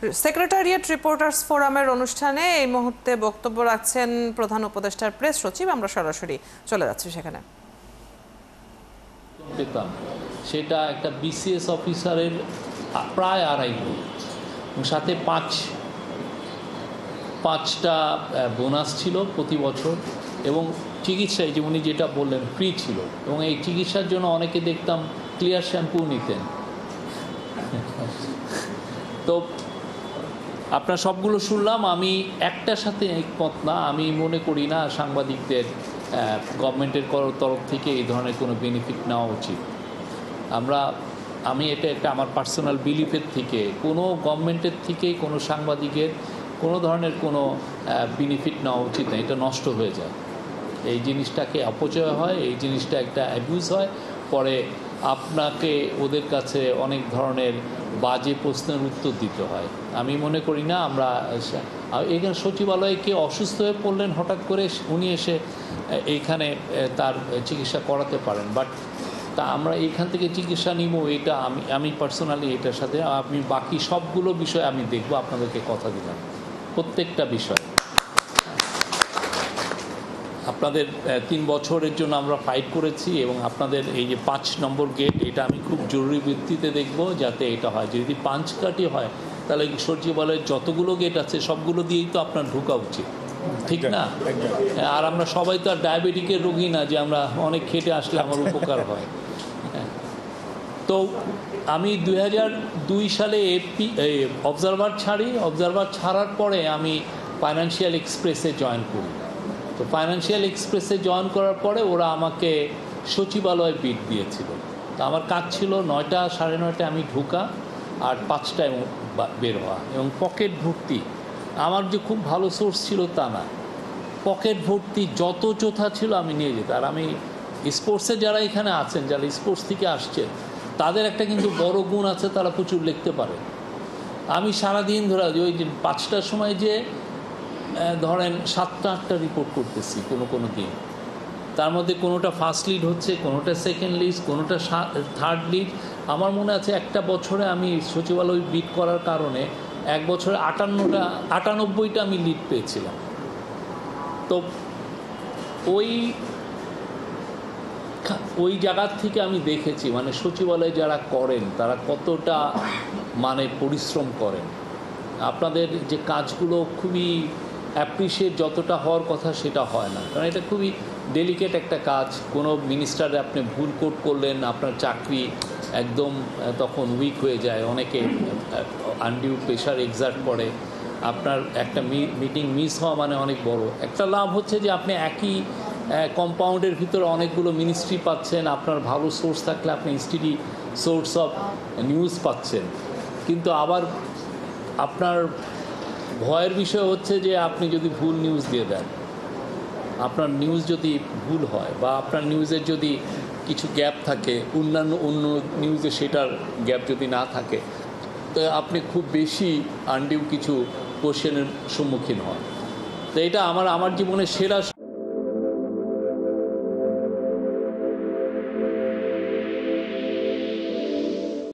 Secretariat reporters ফোরামের অনুষ্ঠানে এই মুহূর্তে বক্তব্য রাখছেন প্রধান উপদেষ্টার প্রেস সচিব। আমরা সরাসরি চলে যাচ্ছি সেখানে। পেতাম সেটা একটা বিসিএস অফিসারের প্রায় আড়াই গুণ, সাথে পাঁচটা বোনাস ছিল প্রতি বছর, এবং চিকিৎসায় যে উনি যেটা বললেন ফ্রি ছিল, এবং এই চিকিৎসার জন্য অনেকে দেখতাম ক্লিয়ার শ্যাম্পু নিতেন। তো আপনার সবগুলো শুনলাম, আমি একটার সাথে একমত না। আমি মনে করি না সাংবাদিকদের গভর্নমেন্টের তরফ থেকে এই ধরনের কোনো বেনিফিট নেওয়া উচিত। আমি এটা একটা আমার পার্সোনাল বিলিফের থেকে কোনো গভর্নমেন্টের থেকেই কোনো সাংবাদিকের কোনো ধরনের কোনো বেনিফিট নেওয়া উচিত না। এটা নষ্ট হয়ে যায়, এই জিনিসটাকে অপচয় হয়, এই জিনিসটা একটা অ্যাবিউজ হয়, পরে আপনাকে ওদের কাছে অনেক ধরনের বাজে প্রশ্নের উত্তর দিতে হয়। আমি মনে করি না আমরা এখানে সচিবালয়ে কে অসুস্থ হয়ে পড়লেন হঠাৎ করে, উনি এসে এইখানে তার চিকিৎসা করাতে পারেন, বাট তা আমরা এইখান থেকে চিকিৎসা নিব, এটা আমি পার্সোনালি এটার সাথে আমি বাকি সবগুলো বিষয় আমি দেখব, আপনাদেরকে কথা দিলাম প্রত্যেকটা বিষয়। আপনাদের 3 বছরের জন্য আমরা ফাইট করেছি, এবং আপনাদের এই যে 5 নম্বর গেট, এটা আমি খুব জরুরি ভিত্তিতে দেখব যাতে এটা হয়। যদি 5 কাটি হয় তাহলে সচিবালয়ের যতগুলো গেট আছে সবগুলো দিয়েই তো আপনার ঢোকা উচিত, ঠিক না? আর আমরা সবাই তো আর ডায়াবেটিকের রোগী না যে আমরা অনেক খেটে আসলে আমার উপকার হয়। তো আমি 2002 সালে অবজারভার ছাড়ি। অবজারভার ছাড়ার পরে আমি ফাইন্যান্সিয়াল এক্সপ্রেসে জয়েন করি। তো ফাইন্যান্সিয়াল এক্সপ্রেসে জয়েন করার পরে ওরা আমাকে সচিবালয় বিট দিয়েছিল। তো আমার কাজ ছিল 9টা 9:30 আমি ঢোকা আর 5টায় বের হওয়া, এবং পকেট ভর্তি। আমার যে খুব ভালো সোর্স ছিল তা না, পকেট ভর্তি যত চোথা ছিল আমি নিয়ে যেতাম। আর আমি স্পোর্টসে যারা এখানে আছেন, যারা স্পোর্টস থেকে আসছেন, তাদের একটা কিন্তু বড় গুণ আছে, তারা প্রচুর লিখতে পারে। আমি সারাদিন ধরে ওই যে 5টার সময় যে ধরেন 7টা 8টা রিপোর্ট করতেছি কোনো দিন, তার মধ্যে কোনোটা ফার্স্ট লিড হচ্ছে, কোনোটা সেকেন্ড লিড, কোনোটা থার্ড লিড। আমার মনে আছে একটা বছরে আমি সচিবালয় বিট করার কারণে এক বছরে 98টা আমি লিড পেয়েছিলাম। তো ওই জায়গার থেকে আমি দেখেছি মানে সচিবালয়ে যারা করেন তারা কতটা মানে পরিশ্রম করেন। আপনাদের যে কাজগুলো খুবই অ্যাপ্রিসিয়েট যতটা হওয়ার কথা সেটা হয় না, কারণ এটা খুবই ডেলিকেট একটা কাজ। কোনো মিনিস্টারে আপনি ভুল কোট করলেন, আপনার চাকরি একদম তখন উইক হয়ে যায়। অনেকে আনডিউ প্রেশার এক্সার্ট করে, আপনার একটা মিটিং মিস হওয়া মানে অনেক বড় একটা লাভ হচ্ছে যে আপনি একই কম্পাউন্ডের ভিতরে অনেকগুলো মিনিস্ট্রি পাচ্ছেন। আপনার ভালো সোর্স থাকলে আপনি স্টেডি সোর্স অফ নিউজ পাচ্ছেন। কিন্তু আবার আপনার ভয়ের বিষয় হচ্ছে যে আপনি যদি ভুল নিউজ দিয়ে দেন, আপনার নিউজ যদি ভুল হয় বা আপনার নিউজের যদি কিছু গ্যাপ থাকে, অন্য নিউজে সেটার গ্যাপ যদি না থাকে, তো আপনি খুব বেশি আনডিউ কিছু কোশ্চেনের সম্মুখীন হন। তো এটা আমার জীবনের সেরা